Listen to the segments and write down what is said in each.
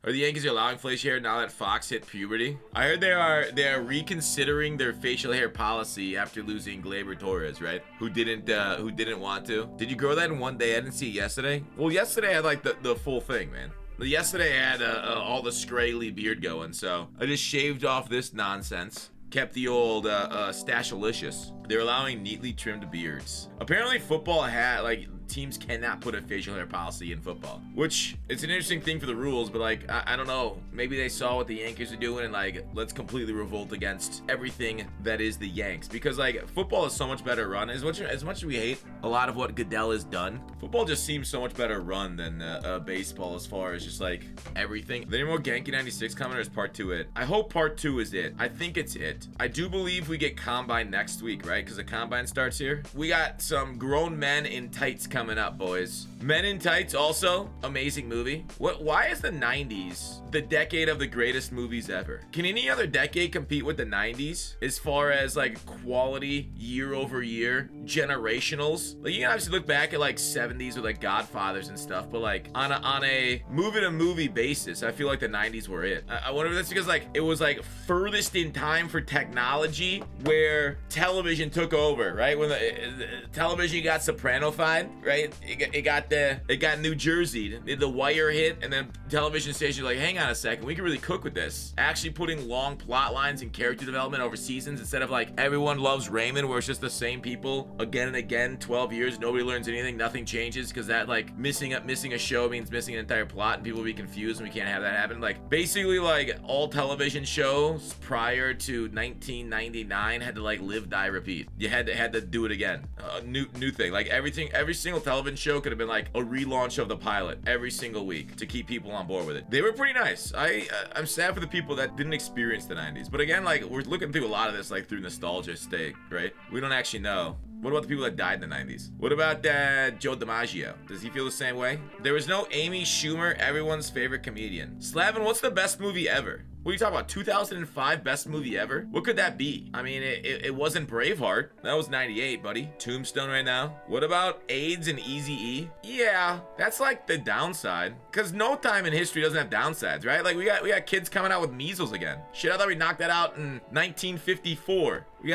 Are the Yankees allowing facial hair now that Fox hit puberty? I heard they are reconsidering their facial hair policy after losing Gleyber Torres, right? Who didn't want to. Did you grow that in one day? I didn't see it yesterday. Well, yesterday I had like the full thing, man. Yesterday I had all the scraggly beard going, so I just shaved off this nonsense. Kept the old Stashalicious. They're allowing neatly trimmed beards. Apparently football had, like, teams cannot put a facial hair policy in football, which it's an interesting thing for the rules, but like, I don't know. Maybe they saw what the Yankees are doing and like, let's completely revolt against everything that is the Yanks, because like football is so much better run. As much as we hate a lot of what Goodell has done, football just seems so much better run than baseball as far as just like everything. Is there any more Genki 96 coming, or is part 2 it? I hope part 2 is it. I think it's it. I do believe we get Combine next week, right? Because the Combine starts here. We got some grown men in tights coming up, boys. Men in Tights, also amazing movie. Why is the 90s the decade of the greatest movies ever? Can any other decade compete with the 90s as far as like quality year over year, generationals? Like, you can obviously look back at like 70s with like Godfathers and stuff, but like on a movie to movie basis, I feel like the 90s were it. I wonder if that's because like it was like furthest in time for technology, where television took over, right? When the television got Soprano-fied, right? It got New Jersey. The Wire hit, and then television stations like, hang on a second, we can really cook with this. Actually putting long plot lines and character development over seasons instead of like Everyone Loves Raymond, where it's just the same people again and again, 12 years, nobody learns anything, nothing changes, because that like missing a show means missing an entire plot, and people will be confused, and we can't have that happen. Like basically like all television shows prior to 1999 had to like live, die, repeat. You had to do it again. New thing. Like every single television show could have been like a relaunch of the pilot every single week to keep people on board with it. They were pretty nice. I'm sad for the people that didn't experience the 90s, but again, like, we're looking through a lot of this like through nostalgia stake, right? We don't actually know. What about the people that died in the 90s? What about Joe DiMaggio? Does he feel the same way? There was no Amy Schumer, everyone's favorite comedian. Slavin, what's the best movie ever? What are you talking about? 2005 best movie ever? What could that be? I mean, it wasn't Braveheart. That was 98, buddy. Tombstone right now. What about AIDS and Eazy-E? Yeah, that's like the downside. Because no time in history doesn't have downsides, right? Like we got kids coming out with measles again. Shit, I thought we knocked that out in 1954. We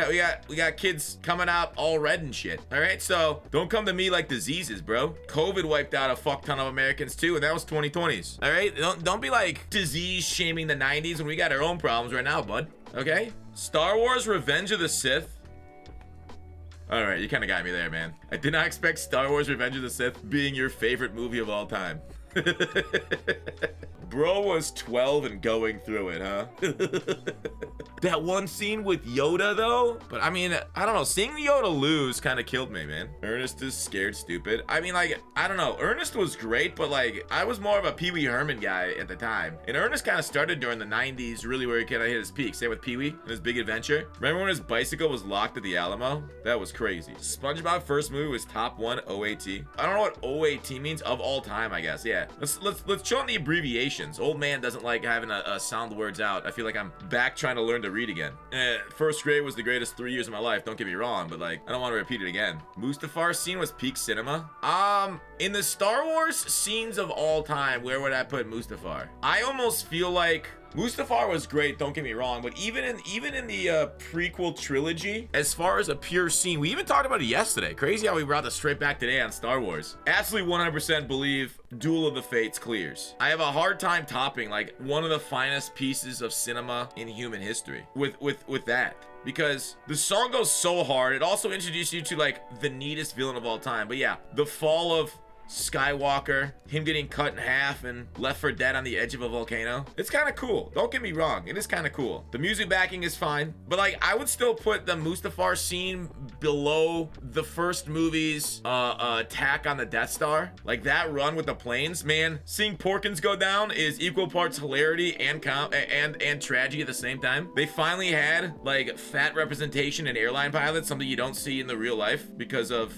got kids coming out all red and shit. All right, so don't come to me like diseases, bro. COVID wiped out a fuck ton of Americans too, and that was 2020s. All right, don't be like disease shaming the 90s when we got our own problems right now, bud. Okay, Star Wars: Revenge of the Sith. All right, you kind of got me there, man. I did not expect Star Wars: Revenge of the Sith being your favorite movie of all time. Bro was 12 and going through it, huh? That one scene with Yoda, though? But I mean, I don't know. Seeing Yoda lose kind of killed me, man. Ernest is scared stupid. I mean, like, I don't know. Ernest was great, but like, I was more of a Pee Wee Herman guy at the time. And Ernest kind of started during the 90s, really where he kind of hit his peak. Same with Pee Wee and his Big Adventure. Remember when his bicycle was locked at the Alamo? That was crazy. SpongeBob first movie was top 1 OAT. I don't know what OAT means, of all time, I guess. Yeah. Let's chill on the abbreviations. Old man doesn't like having a sound the words out. I feel like I'm back trying to learn to read again. First grade was the greatest 3 years of my life. Don't get me wrong, but like, I don't want to repeat it again. Mustafar scene was peak cinema. In the Star Wars scenes of all time, where would I put Mustafar? I almost feel like Mustafar was great, don't get me wrong, but even in the prequel trilogy, as far as a pure scene, we even talked about it yesterday. Crazy how we brought this straight back today on Star Wars. Absolutely 100% believe Duel of the Fates clears. I have a hard time topping like one of the finest pieces of cinema in human history with that. Because the song goes so hard. It also introduces you to like the neatest villain of all time. But yeah, the fall of Skywalker, him getting cut in half and left for dead on the edge of a volcano. It's kind of cool. Don't get me wrong. It is kind of cool. The music backing is fine, but like, I would still put the Mustafar scene below the first movie's attack on the Death Star. Like that run with the planes, man. Seeing Porkins go down is equal parts hilarity and tragedy at the same time. They finally had like fat representation in airline pilots, something you don't see in the real life because of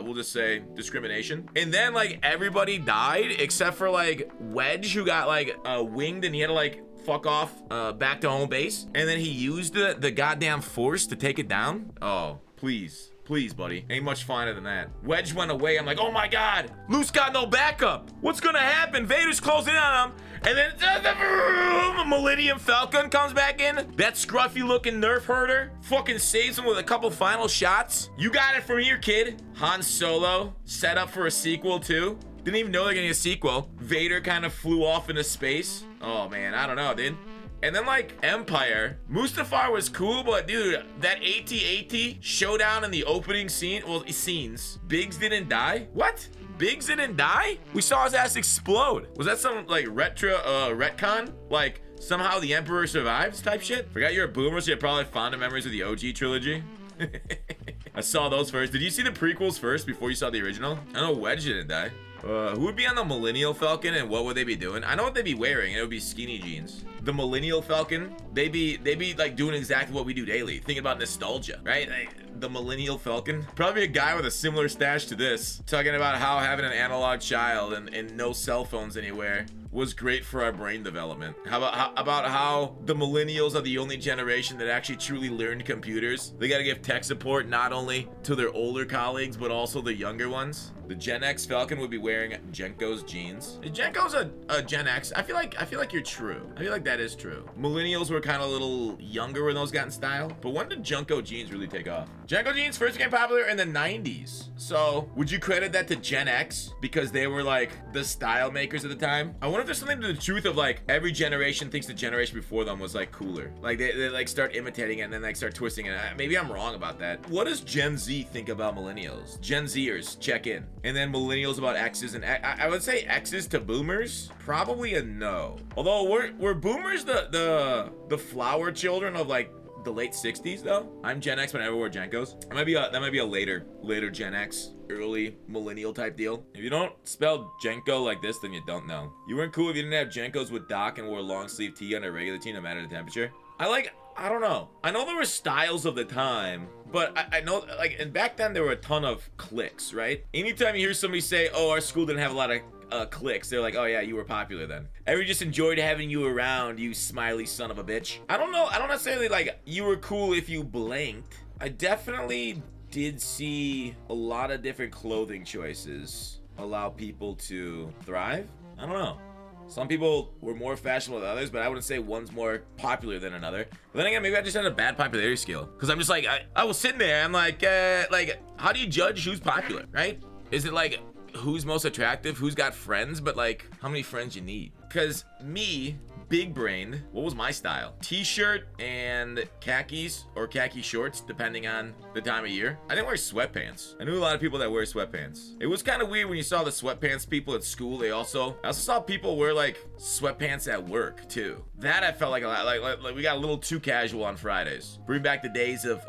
we'll just say discrimination. And then like everybody died except for like Wedge, who got like winged and he had to like fuck off back to home base, and then he used the goddamn force to take it down. Oh, please Please, buddy. Ain't much finer than that. Wedge went away. I'm like, oh my God. Luke's got no backup. What's gonna happen? Vader's closing in on him. And then Millennium Falcon comes back in. That scruffy looking nerf herder fucking saves him with a couple final shots. You got it from here, kid. Han Solo set up for a sequel too. Didn't even know they're getting a sequel. Vader kind of flew off into space. Oh man, I don't know, dude. And then like Empire, Mustafar was cool, but dude, that AT-AT showdown in the opening scene, well, scenes, Biggs didn't die? What? Biggs didn't die? We saw his ass explode. Was that some like retcon? Like somehow the Emperor survives type shit? Forgot you're a boomer, so you probably have fond memories of the OG trilogy. I saw those first. Did you see the prequels first before you saw the original? I know Wedge didn't die. Who would be on the Millennial Falcon and what would they be doing? I know what they'd be wearing. It would be skinny jeans. The Millennial Falcon, they'd be like doing exactly what we do daily. Thinking about nostalgia, right? Like, the Millennial Falcon, probably a guy with a similar stash to this, talking about how having an analog child and no cell phones anywhere was great for our brain development. How about how the millennials are the only generation that actually truly learned computers? They gotta give tech support not only to their older colleagues, but also the younger ones. The Gen X Falcon would be wearing Jenko's jeans. Is Jenko's a Gen X? I feel like you're true. I feel like that is true. Millennials were kind of a little younger when those got in style. But when did Jenko jeans really take off? Jenko jeans first became popular in the 90s. So would you credit that to Gen X because they were like the style makers at the time? I wonder if there's something to the truth of like every generation thinks the generation before them was like cooler. Like they like start imitating it and then like start twisting it. Maybe I'm wrong about that. What does Gen Z think about millennials? Gen Zers, check in. And then millennials about X's, and I would say X's to boomers, probably a no. Although were boomers the flower children of like the late 60s though? I'm Gen X, but I never wore Jenkos. That might be a later Gen X, early millennial type deal. If you don't spell Jenko like this, then you don't know. You weren't cool if you didn't have Jenkos with Doc and wore a long sleeve tee on a regular tee, no matter the temperature. I don't know. I know there were styles of the time, but I know, like, and back then there were a ton of cliques, right? Anytime you hear somebody say, oh, our school didn't have a lot of cliques, they're like, oh yeah, you were popular then. Everybody just enjoyed having you around, you smiley son of a bitch. I don't know. I don't necessarily like you were cool if you blinked. I definitely did see a lot of different clothing choices allow people to thrive. I don't know. Some people were more fashionable than others, but I wouldn't say one's more popular than another. But then again, maybe I just had a bad popularity scale. Because I'm just like, I was sitting there, I'm like, how do you judge who's popular, right? Is it like, who's most attractive, who's got friends, but like, how many friends you need? Because me, big brain, what was my style? T-shirt and khakis or khaki shorts, depending on the time of year. I didn't wear sweatpants. I knew a lot of people that wear sweatpants. It was kind of weird when you saw the sweatpants people at school. I also saw people wear like sweatpants at work too. That I felt like a lot, like we got a little too casual on Fridays. Bring back the days of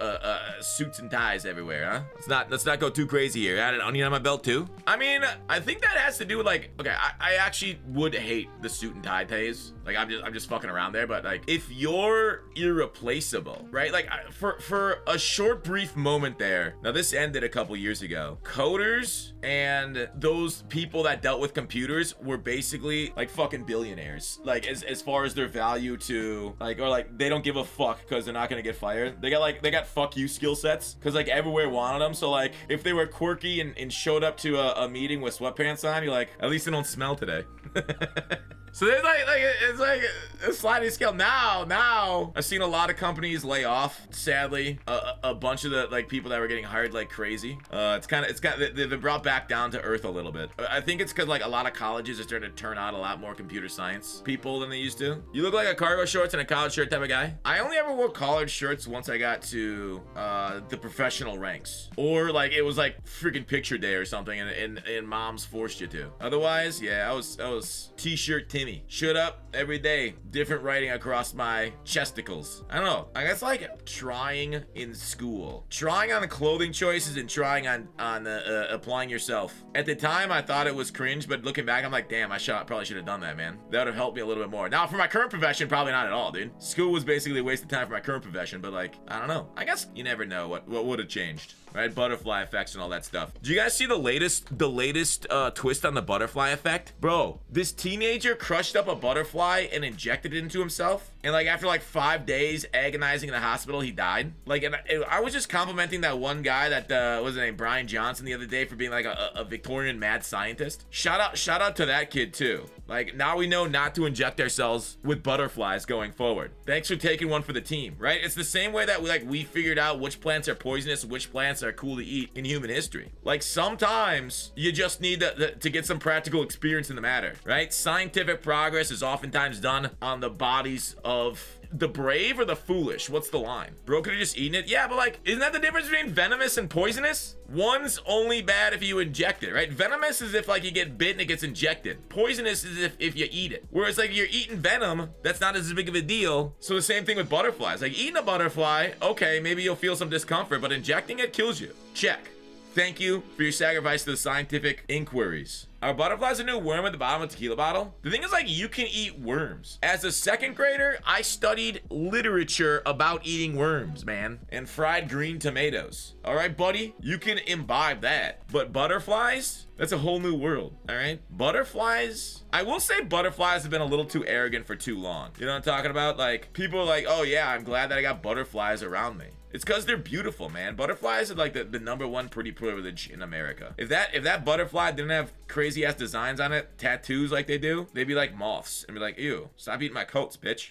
suits and ties everywhere, huh? Let's not go too crazy here. I had an onion on my belt too. I mean, I think that has to do with like, okay, I actually would hate the suit and tie days. Like I'm just fucking around there, but like if you're irreplaceable, right? Like for a short brief moment there. Now this ended a couple years ago. Coders and those people that dealt with computers were basically like fucking billionaires. Like as far as their value to like, or like they don't give a fuck because they're not gonna get fired. They got fuck you skill sets because like everywhere wanted them. So like if they were quirky and showed up to a meeting with sweatpants on, you're like, at least they don't smell today. So there's like it's like a sliding scale. Now I've seen a lot of companies lay off, sadly, a bunch of the like people that were getting hired like crazy. It's kind of they've been brought back down to earth a little bit. I think it's because like a lot of colleges are starting to turn out a lot more computer science people than they used to. You look like a cargo shorts and a collared shirt type of guy. I only ever wore collared shirts once I got to the professional ranks, or like it was like freaking picture day or something, and moms forced you to. Otherwise, yeah, I was t-shirt Timmy. Shut up every day. Different writing across my chesticles. I don't know. I guess like trying in school. Trying on the clothing choices and trying on applying yourself. At the time, I thought it was cringe, but looking back, I'm like, damn, probably should have done that, man. That would have helped me a little bit more. Now, for my current profession, probably not at all, dude. School was basically a waste of time for my current profession, but like, I don't know. I guess you never know what would have changed. right? Butterfly effects and all that stuff. Do you guys see the latest twist on the butterfly effect? Bro, this teenager crushed up a butterfly and injected it into himself. And like after like 5 days agonizing in the hospital, he died. Like, and I was just complimenting that one guy that what was his name, Brian Johnson, the other day for being like a Victorian mad scientist. Shout out to that kid too. Like, now we know not to inject ourselves with butterflies going forward. Thanks for taking one for the team, right? It's the same way that we figured out which plants are poisonous, which plants are cool to eat in human history. Like, sometimes you just need to get some practical experience in the matter, right? Scientific progress is oftentimes done on the bodies of the brave or the foolish. What's the line? Bro could have just eaten it. Yeah, but like, isn't that the difference between venomous and poisonous? One's only bad if you inject it, right? Venomous is if like you get bit and it gets injected. Poisonous is if you eat it. Whereas like you're eating venom, that's not as big of a deal. So the same thing with butterflies. Like eating a butterfly, okay, maybe you'll feel some discomfort, but injecting it kills you. Check. Thank you for your sacrifice to the scientific inquiries. Are butterflies a new worm at the bottom of a tequila bottle? The thing is, like, you can eat worms. As a second grader, I studied literature about eating worms, man, and fried green tomatoes. All right, buddy, you can imbibe that. But butterflies? That's a whole new world, all right? Butterflies, I will say butterflies have been a little too arrogant for too long. You know what I'm talking about? Like, people are like, oh yeah, I'm glad that I got butterflies around me. It's because they're beautiful, man. Butterflies are like the #1 pretty privilege in America. If that butterfly didn't have crazy ass designs on it, tattoos like they do, they'd be like moths and be like, ew, stop eating my coats, bitch.